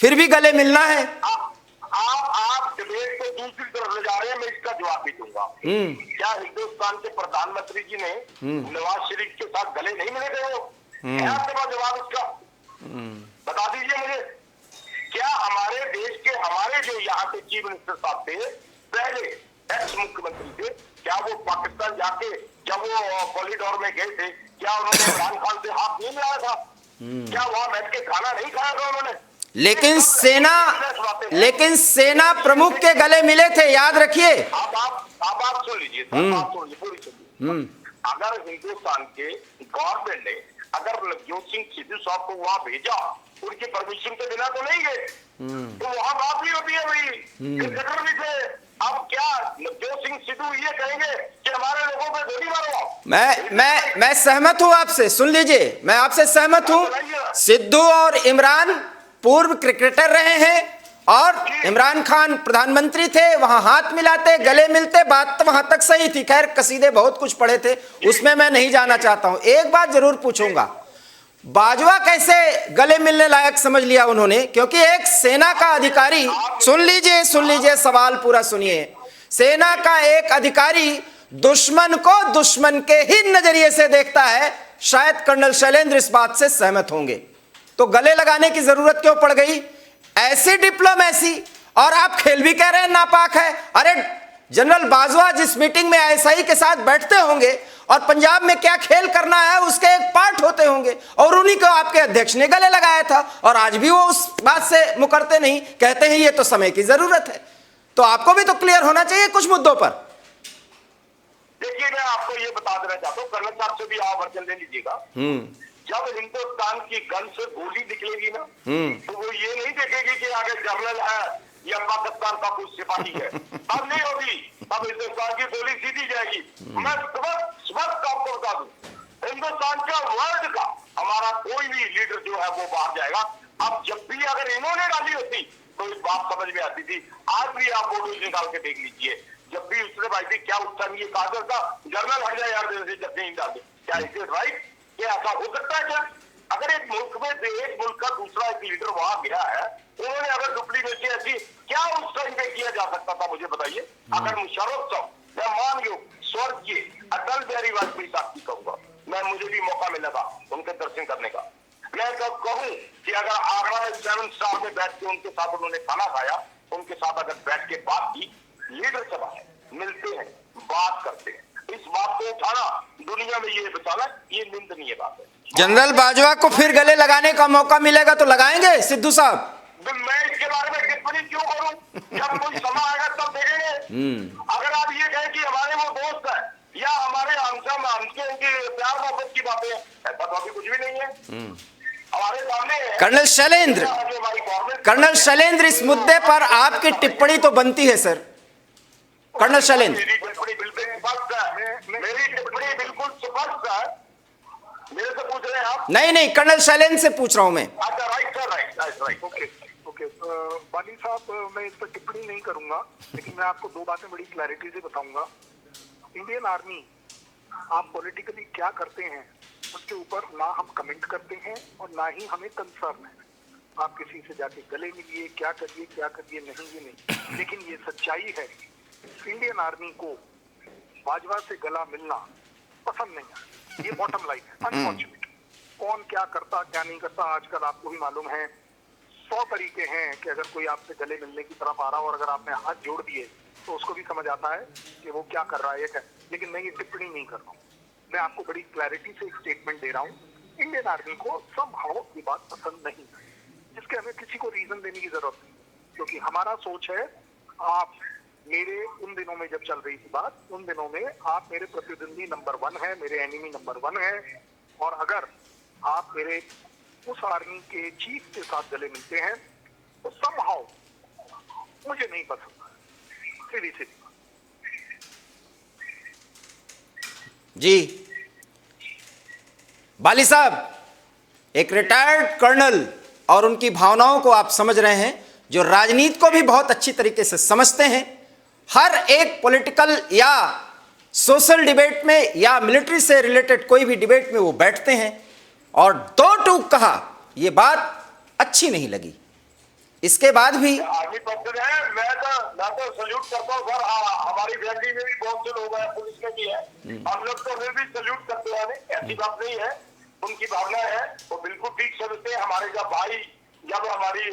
फिर भी गले मिलना है। आप डिबेट को दूसरी तरफ ले जा रहे हैं, मैं इसका जवाब भी दूंगा। क्या हिंदुस्तान के प्रधानमंत्री जी ने नवाज शरीफ के साथ गले नहीं मिले थे? वो क्या आपके पास जवाब उसका? बता दीजिए मुझे। क्या हमारे देश के हमारे जो यहाँ के चीफ मिनिस्टर साहब थे, पहले एक्स मुख्यमंत्री थे, क्या वो पाकिस्तान जाके जब वो कॉरिडोर में गए थे क्या उन्होंने इमरान खान से हाथ नहीं मिलाया था? क्या वहां बैठ के खाना नहीं खाया था उन्होंने? लेकिन सेना प्रमुख के गले मिले थे, याद रखिए। आप सुन लीजिए, पूरी सुनिए। अगर हिंदुस्तान के गवर्नमेंट ने अगर नवजोत सिंह सिद्धू साहब को वहां भेजा, उनकी परमिशन के बिना तो नहीं गए, तो वहां बात नहीं होती है भाई, सेक्रेटरी भी थे। अब क्या नवजोत सिंह सिद्धू ये कहेंगे कि हमारे लोगों पे गोली मारो? मैं सहमत हूं आपसे, सुन लीजिए, मैं आपसे सहमत हूं। सिद्धू और इमरान पूर्व क्रिकेटर रहे हैं और इमरान खान प्रधानमंत्री थे, वहां हाथ मिलाते गले मिलते, बात तो वहां तक सही थी। खैर, कसीदे बहुत कुछ पढ़े थे, उसमें मैं नहीं जाना चाहता हूं। एक बात जरूर पूछूंगा, बाजवा कैसे गले मिलने लायक समझ लिया उन्होंने? क्योंकि एक सेना का अधिकारी, सुन लीजिए सवाल पूरा सुनिए। सेना का एक अधिकारी दुश्मन को दुश्मन के ही नजरिए से देखता है, शायद कर्नल शैलेंद्र इस बात से सहमत होंगे। तो गले लगाने की जरूरत क्यों पड़ गई? ऐसी डिप्लोमेसी, और आप खेल भी कह रहे हैं नापाक है। अरे जनरल बाजवा जिस मीटिंग में आईएसआई के साथ बैठते होंगे और पंजाब में क्या खेल करना है उसके एक पार्ट होते होंगे, और उन्हीं को आपके अध्यक्ष ने गले लगाया था, और आज भी वो उस बात से मुकरते नहीं, कहते हैं ये तो समय की जरूरत है। तो आपको भी तो क्लियर होना चाहिए कुछ मुद्दों पर। देखिए, मैं आपको ये बता देना चाहता हूँ, कर्नल साहब से भी आप वर्जन ले लीजिएगा। जब हिंदुस्तान की गन से गोली निकलेगी ना, तो वो ये नहीं देखेगी कि आगे जनरल है या पाकिस्तान का कोई सिपाही है, तब नहीं होगी। तब हिंदुस्तान की गोली सीधी जाएगी। मैं स्पष्ट आपको बता दूं, हिंदुस्तान का वर्ल्ड का हमारा कोई भी लीडर जो है वो बाहर जाएगा। अब जब भी अगर इन्होंने डाली होती तो इस बात समझ में आती थी। आज भी आप फोटो निकाल के देख लीजिए, जब भी उसने भाई थी क्या उस टाइम ये कहा था जनरल हट जाए यार से जब नहीं डाले, क्या इज इट राइट? क्या ऐसा हो सकता है क्या? अगर एक मुल्क में एक मुल्क का दूसरा एक लीडर वहां गया है, उन्होंने अगर डुप्लीकेसी ऐसी क्या उस टाइम पे किया जा सकता था, मुझे बताइए। अगर मुशर्रफ साहब, मैं मान लो स्वर्गीय अटल बिहारी वाजपेयी साहब की कहूंगा, मैं मुझे भी मौका मिला था उनके दर्शन करने का, मैं कब कहूं कि अगर आगरा में 7 स्टार में बैठ के उनके साथ उन्होंने खाना खाया, उनके साथ अगर बैठ के बात की, लीडर सभा है, मिलते हैं, बात करते हैं, इस बात को उठाना, दुनिया में ये बताना, ये निंदनीय बात है। जनरल बाजवा को फिर गले लगाने का मौका मिलेगा तो लगाएंगे सिद्धू साहब? मैं इसके बारे में टिप्पणी क्यों करूं? जब कोई समय आएगा तब देखेंगे। अगर आप ये कहें कि हमारे वो दोस्त है या हमारे हमसे उनकी प्यार मोहब्बत की बातें, ऐसा तो अभी कुछ भी नहीं है हमारे सामने। कर्नल शैलेंद्र, इस मुद्दे पर आपकी टिप्पणी तो बनती है सर। कर्नल शैलेंद्र, मेरी टिप्पणी बिल्कुल स्पष्ट है, मेरी टिप्पणी बिल्कुल स्पष्ट है। मेरे से पूछ रहे हैं आप? नहीं नहीं, कर्नल शैलेंद्र से पूछ रहा हूं मैं। अच्छा, right sir, right. Okay okay, Bali साहब मैं इस पर टिप्पणी नहीं करूंगा, लेकिन मैं आपको दो बातें बड़ी क्लैरिटी से बताऊंगा। इंडियन आर्मी आप पॉलिटिकली क्या करते हैं उसके ऊपर ना हम कमेंट करते हैं और ना ही हमें कंसर्न है। आप किसी से जाके गले मिलिए, क्या करिए नहीं, ये नहीं। लेकिन ये सच्चाई है, इंडियन आर्मी को बाजवा से गला मिलना पसंद नहीं है। ये बॉटम लाइन है, अनफॉर्चुनेट। कौन क्या करता क्या नहीं करता, आजकल आपको भी मालूम है 100 तरीके हैं कि अगर कोई आपसे गले मिलने की तरफ आ रहा हो और अगर आपने हाथ जोड़ दिए तो उसको भी समझ आता है कि वो क्या कर रहा है। लेकिन मैं ये टिप्पणी नहीं कर रहा हूँ, मैं आपको बड़ी क्लैरिटी से एक स्टेटमेंट दे रहा हूँ। इंडियन आर्मी को समहाउ ये बात पसंद नहीं है, जिसके हमें किसी को रीजन देने की जरूरत नहीं, क्योंकि हमारा सोच है, आप मेरे उन दिनों में जब चल रही थी बात, उन दिनों में आप मेरे प्रतिद्वंदी नंबर 1 है, मेरे एनिमी नंबर 1 है। और अगर आप मेरे उस आर्मी के चीफ के साथ गले मिलते हैं तो समहाउ मुझे नहीं पसंद, सीधी जी। बाली साहब, एक रिटायर्ड कर्नल और उनकी भावनाओं को आप समझ रहे हैं, जो राजनीति को भी बहुत अच्छी तरीके से समझते हैं। हर एक पॉलिटिकल या सोशल डिबेट में या मिलिट्री से रिलेटेड कोई भी डिबेट में वो बैठते हैं और दो टूक कहा, ये बात अच्छी नहीं लगी। इसके बाद भी आर्मी पर्सन है, मैं तो सल्यूट करता हूँ सर। हमारी फैमिली में भी बहुत से लोग हैं, पुलिस में भी है, हम लोग तो भी सल्यूट करते हैं, ऐसी बात नहीं है। उनकी भावना है, वो बिल्कुल ठीक समझते हैं। हमारे जब भाई, जब हमारी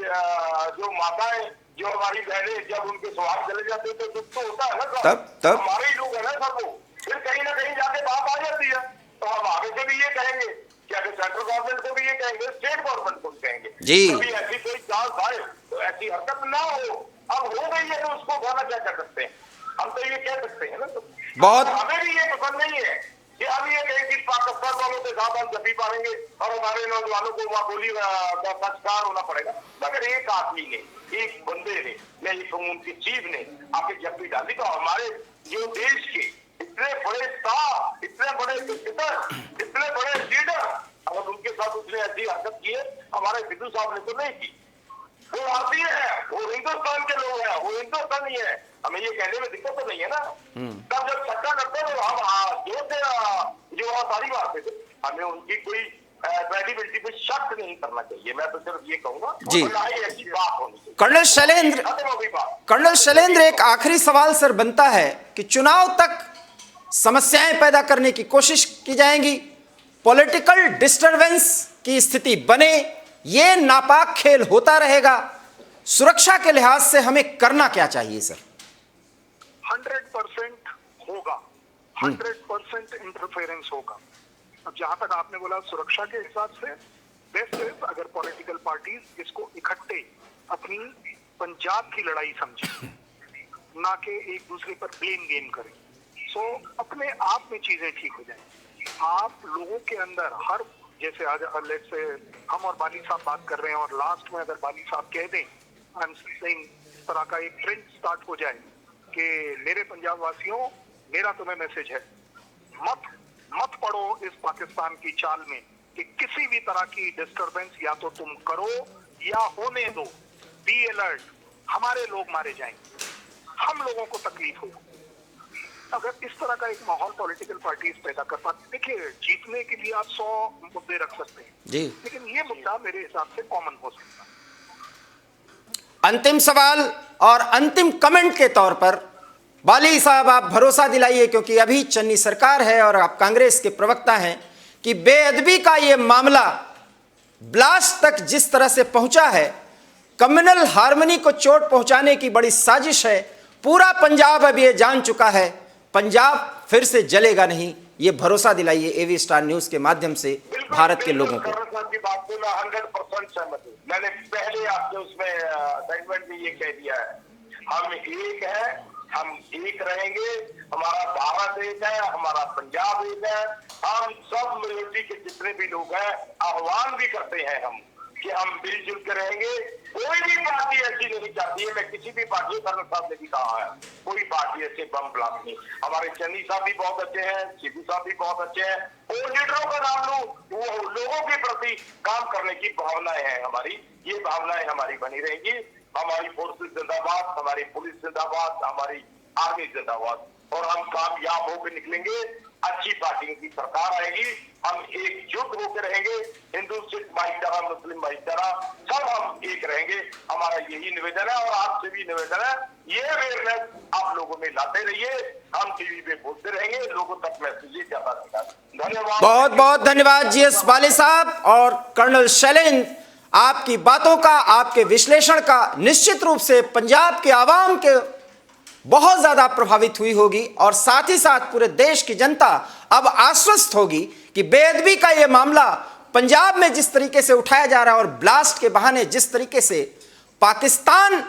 जो माताएं, जो हमारी बहनें, जब उनके स्वास्थ्य चले जाते हैं तो दुख तो होता है ना सर। तब हमारे ही लोग है ना सर, वो फिर कहीं ना कहीं जाके बात आ जाती है। तो हम आगे से भी ये कहेंगे, क्या सेंट्रल गवर्नमेंट को भी ये कहेंगे, स्टेट गवर्नमेंट को भी कहेंगे, जी, कभी ऐसी कोई चांस आए तो ऐसी हरकत ना हो। अब हो गई है तो उसको गाना क्या कर सकते हैं, हम तो ये कह सकते हैं ना। तो बहुत हमें भी ये पसंद नहीं है कि हम ये कहें कि पाकिस्तान वालों के साथ हम जब भी पाएंगे और हमारे नौजवानों को वहां गोली का शिकार होना पड़ेगा। मगर एक आदमी ने, एक बंदे ने, मैं ये कहूँ उनकी चीफ ने आके जब भी डाली, तो हमारे जो देश के इतने बड़े स्टार, इतने बड़े क्रिकेटर, इतने बड़े लीडर, अगर उनके साथ उसने ऐसी हरकत की है, हमारे सिद्धू साहब ने तो नहीं की। वो भारतीय है, वो हिंदुस्तान के लोग हैं, वो हिंदुस्तानी है, हमें ये कहने में दिक्कत तो नहीं है ना। तब जब चर्चा करते हैं तो हम जो सारी बात है, हमें उनकी कोई क्रेडिबिलिटी पे शक नहीं करना चाहिए। मैं तो सिर्फ ये कहूंगा जी, ऐसी बात होनी चाहिए। कर्नल शैलेंद्र, एक आखिरी सवाल सर बनता है कि चुनाव तक समस्याएं पैदा करने की कोशिश की जाएंगी, पॉलिटिकल डिस्टरबेंस की स्थिति बने, ये नापाक खेल होता रहेगा। सुरक्षा के लिहाज से हमें करना क्या चाहिए सर? 100% होगा, 100% इंटरफेरेंस होगा। अब जहां तक आपने बोला सुरक्षा के हिसाब से, बेस्ट है अगर पॉलिटिकल पार्टीज इसको इकट्ठे अपनी पंजाब की लड़ाई समझे, ना कि एक दूसरे पर ब्लेम गेम करें। सो अपने आप में चीजें ठीक हो जाएंगी। आप लोगों के अंदर हर, जैसे आज लेट्स से हम और बाली साहब बात कर रहे हैं और लास्ट में अगर बाली साहब कह दें, आई एम सेइंग, इस तरह का एक ट्रेंड स्टार्ट हो जाए कि मेरे पंजाब वासियों, मेरा तुम्हें मैसेज है, मत पड़ो इस पाकिस्तान की चाल में कि किसी भी तरह की डिस्टरबेंस या तो तुम करो या होने दो। बी अलर्ट, हमारे लोग मारे जाएंगे, हम लोगों को तकलीफ हो। अगर इस तरह का एक माहौल पॉलिटिकल पार्टीज पैदा कर पाते, देखिए जीतने के लिए आप 100 मुद्दे रख सकते हैं जी, लेकिन ये मुद्दा मेरे हिसाब से कॉमन हो सकता है। अंतिम सवाल और अंतिम कमेंट के तौर पर बाली साहब, आप भरोसा दिलाइए, क्योंकि अभी चन्नी सरकार है और आप कांग्रेस के प्रवक्ता हैं, कि बेअदबी का ये मामला ब्लास्ट तक जिस तरह से पहुंचा है, कम्युनल हार्मनी को चोट पहुंचाने की बड़ी साजिश है। पूरा पंजाब अब ये जान चुका है, पंजाब फिर से जलेगा नहीं। ये भरोसा दिलाइए एवी स्टार न्यूज के माध्यम से भारत के लोगों को। की बात को मैं 100% सहमत हूँ। मैंने पहले आपके उसमें सेगमेंट में ये कह दिया है, हम एक है, हम एक रहेंगे, हमारा भारत एक है, हमारा पंजाब एक है। हम सब मिलिट्री के जितने भी लोग हैं, आह्वान भी करते हैं हम कि हम मिलजुल कर रहेंगे। कोई भी पार्टी ऐसी नहीं चाहती ये मैं किसी भी पार्टी, कर्नल साहब ने भी कहा है, कोई पार्टी ऐसे बम ब्लास्ट नहीं। हमारे चन्नी साहब भी बहुत अच्छे हैं, सिद्धू साहब भी बहुत अच्छे हैं। वो लीडरों का नाम लूं, वो लोगों के प्रति काम करने की भावनाएं हैं हमारी, ये भावनाएं हमारी बनी रहेंगी। हमारी फोर्सेस जिंदाबाद, हमारी पुलिस जिंदाबाद, हमारी आर्मी जिंदाबाद, और हम कामयाब होकर निकलेंगे। अच्छी पार्टी की सरकार आएगी, हम एकजुट होकर रहेंगे। हिंदू, सिख भाईचारा, मुस्लिम भाईचारा, सब हम एक रहेंगे। हमारा यही निवेदन है, और आपसे भी निवेदन है, ये अवेयरनेस आप लोगों में लाते रहिए। हम टीवी पे बोलते रहेंगे, लोगों तक मैसेज ज्यादा रहेगा। धन्यवाद, बहुत बहुत धन्यवाद GS बाली साहब और कर्नल शैलेंद्र। आपकी बातों का, आपके विश्लेषण का निश्चित रूप से पंजाब के आवाम के बहुत ज्यादा प्रभावित हुई होगी, और साथ ही साथ पूरे देश की जनता अब आश्वस्त होगी कि बेअदबी का यह मामला पंजाब में जिस तरीके से उठाया जा रहा है और ब्लास्ट के बहाने जिस तरीके से पाकिस्तान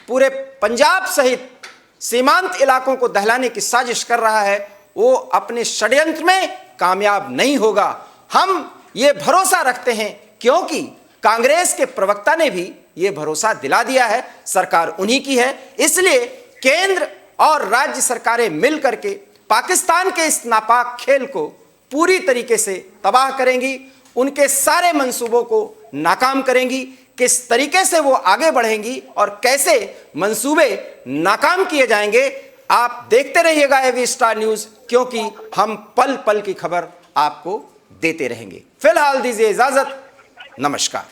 पूरे पंजाब सहित सीमांत इलाकों को दहलाने की साजिश कर रहा है, वो अपने षड्यंत्र में कामयाब नहीं होगा। हम ये भरोसा रखते हैं, क्योंकि कांग्रेस के प्रवक्ता ने भी ये भरोसा दिला दिया है, सरकार उन्हीं की है। इसलिए केंद्र और राज्य सरकारें मिलकर के पाकिस्तान के इस नापाक खेल को पूरी तरीके से तबाह करेंगी, उनके सारे मंसूबों को नाकाम करेंगी। किस तरीके से वो आगे बढ़ेंगी और कैसे मंसूबे नाकाम किए जाएंगे, आप देखते रहिएगा एवी स्टार न्यूज, क्योंकि हम पल पल की खबर आपको देते रहेंगे। फिलहाल दीजिए इजाजत, नमस्कार।